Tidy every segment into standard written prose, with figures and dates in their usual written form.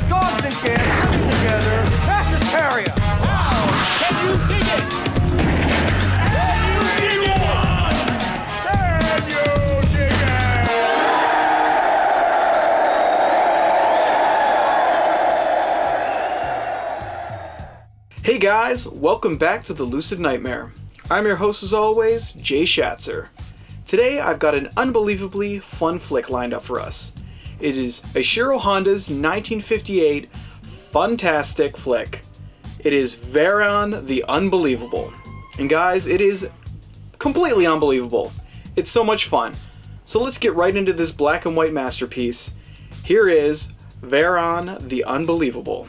Dogs and cats living together. Vegetarian. Wow! Can you dig it? Can you dig it? Can you dig it? Hey guys, welcome back to the Lucid Nightmare. I'm your host as always, Jay Schatzer. Today I've got an unbelievably fun flick lined up for us. It is Ishiro Honda's 1958 funtastic flick. It is Varan the Unbelievable. And guys, it is completely unbelievable. It's so much fun. So let's get right into this black and white masterpiece. Here is Varan the Unbelievable.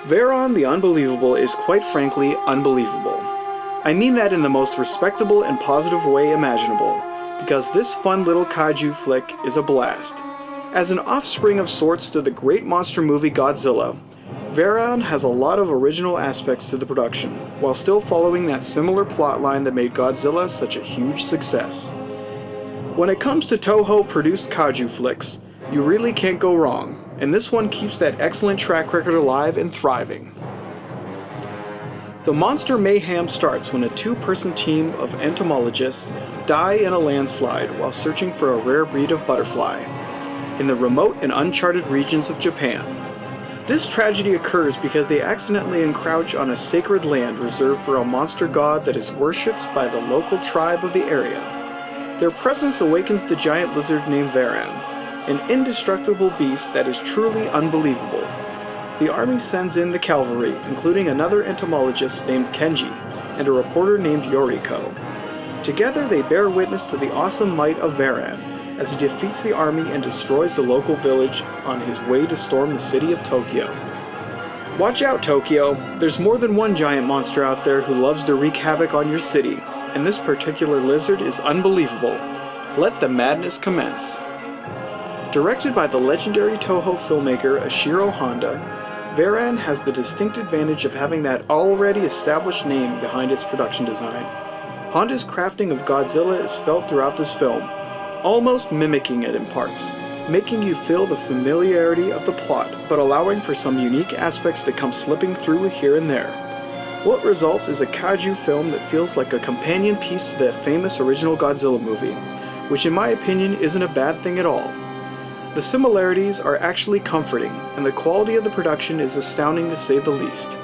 Varan the Unbelievable is quite frankly unbelievable. I mean that in the most respectable and positive way imaginable, because this fun little kaiju flick is a blast. As an offspring of sorts to the great monster movie Godzilla, Varan has a lot of original aspects to the production, while still following that similar plotline that made Godzilla such a huge success. When it comes to Toho-produced kaiju flicks, you really can't go wrong, and this one keeps that excellent track record alive and thriving. The monster mayhem starts when a two-person team of entomologists die in a landslide while searching for a rare breed of butterfly in the remote and uncharted regions of Japan. This tragedy occurs because they accidentally encroach on a sacred land reserved for a monster god that is worshipped by the local tribe of the area. Their presence awakens the giant lizard named Varan, an indestructible beast that is truly unbelievable. The army sends in the cavalry, including another entomologist named Kenji and a reporter named Yoriko. Together they bear witness to the awesome might of Varan as he defeats the army and destroys the local village on his way to storm the city of Tokyo. Watch out, Tokyo! There's more than one giant monster out there who loves to wreak havoc on your city, and this particular lizard is unbelievable. Let the madness commence. Directed by the legendary Toho filmmaker Ishiro Honda, Varan has the distinct advantage of having that already established name behind its production design. Honda's crafting of Godzilla is felt throughout this film, almost mimicking it in parts, making you feel the familiarity of the plot, but allowing for some unique aspects to come slipping through here and there. What results is a kaiju film that feels like a companion piece to the famous original Godzilla movie, which in my opinion isn't a bad thing at all. The similarities are actually comforting, and the quality of the production is astounding to say the least.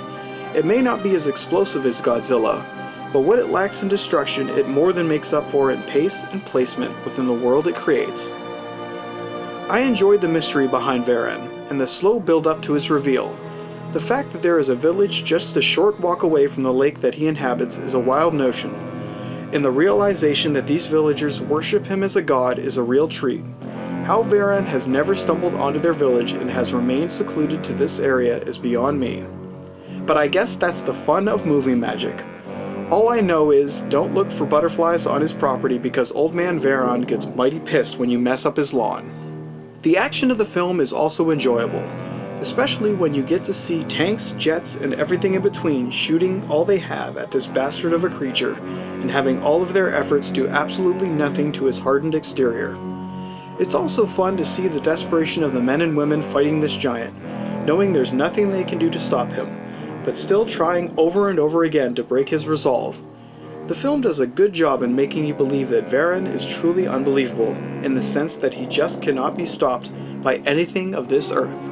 It may not be as explosive as Godzilla, but what it lacks in destruction it more than makes up for in pace and placement within the world it creates. I enjoyed the mystery behind Varan, and the slow build-up to his reveal. The fact that there is a village just a short walk away from the lake that he inhabits is a wild notion, and the realization that these villagers worship him as a god is a real treat. How Varan has never stumbled onto their village and has remained secluded to this area is beyond me. But I guess that's the fun of movie magic. All I know is, don't look for butterflies on his property because old man Varan gets mighty pissed when you mess up his lawn. The action of the film is also enjoyable, especially when you get to see tanks, jets, and everything in between shooting all they have at this bastard of a creature and having all of their efforts do absolutely nothing to his hardened exterior. It's also fun to see the desperation of the men and women fighting this giant, knowing there's nothing they can do to stop him, but still trying over and over again to break his resolve. The film does a good job in making you believe that Varan is truly unbelievable, in the sense that he just cannot be stopped by anything of this earth.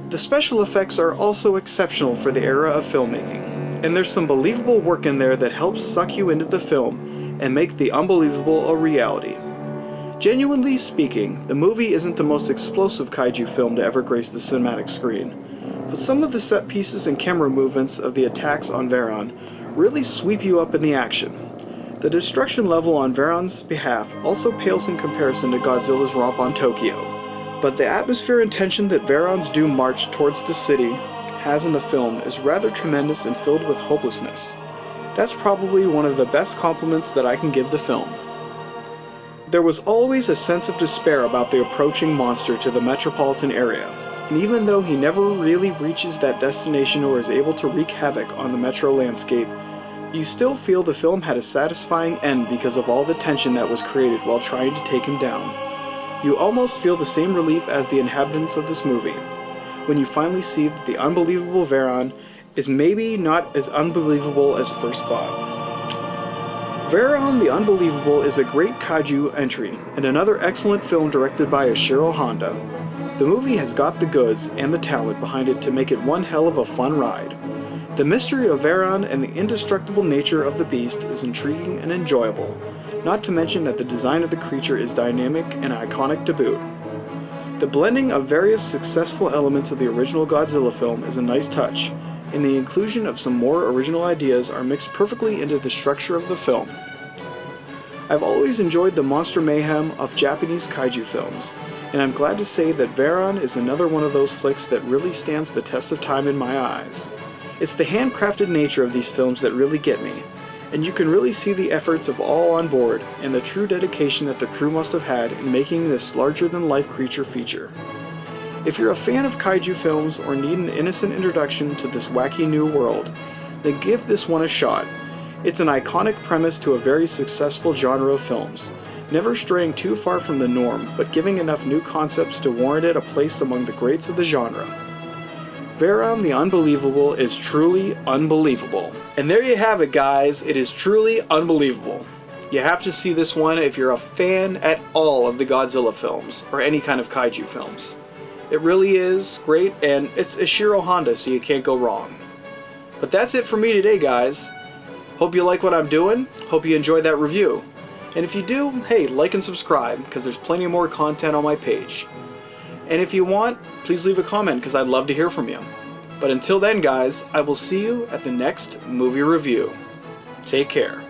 The special effects are also exceptional for the era of filmmaking, and there's some believable work in there that helps suck you into the film and make the unbelievable a reality. Genuinely speaking, the movie isn't the most explosive kaiju film to ever grace the cinematic screen, but some of the set pieces and camera movements of the attacks on Varan really sweep you up in the action. The destruction level on Varan's behalf also pales in comparison to Godzilla's romp on Tokyo. But the atmosphere and tension that Varan's doom march towards the city has in the film is rather tremendous and filled with hopelessness. That's probably one of the best compliments that I can give the film. There was always a sense of despair about the approaching monster to the metropolitan area, and even though he never really reaches that destination or is able to wreak havoc on the metro landscape, you still feel the film had a satisfying end because of all the tension that was created while trying to take him down. You almost feel the same relief as the inhabitants of this movie, when you finally see that the unbelievable Varan is maybe not as unbelievable as first thought. Varan the Unbelievable is a great kaiju entry, and another excellent film directed by Ishiro Honda. The movie has got the goods and the talent behind it to make it one hell of a fun ride. The mystery of Varan and the indestructible nature of the beast is intriguing and enjoyable, not to mention that the design of the creature is dynamic and iconic to boot. The blending of various successful elements of the original Godzilla film is a nice touch, and the inclusion of some more original ideas are mixed perfectly into the structure of the film. I've always enjoyed the monster mayhem of Japanese kaiju films, and I'm glad to say that Varan is another one of those flicks that really stands the test of time in my eyes. It's the handcrafted nature of these films that really get me, and you can really see the efforts of all on board and the true dedication that the crew must have had in making this larger-than-life creature feature. If you're a fan of kaiju films or need an innocent introduction to this wacky new world, then give this one a shot. It's an iconic premise to a very successful genre of films, never straying too far from the norm, but giving enough new concepts to warrant it a place among the greats of the genre. Varan the Unbelievable is truly unbelievable. And there you have it, guys. It is truly unbelievable. You have to see this one if you're a fan at all of the Godzilla films, or any kind of kaiju films. It really is great, and it's Ishiro Honda, so you can't go wrong. But that's it for me today, guys. Hope you like what I'm doing. Hope you enjoyed that review. And if you do, hey, like and subscribe, because there's plenty more content on my page. And if you want, please leave a comment, because I'd love to hear from you. But until then, guys, I will see you at the next movie review. Take care.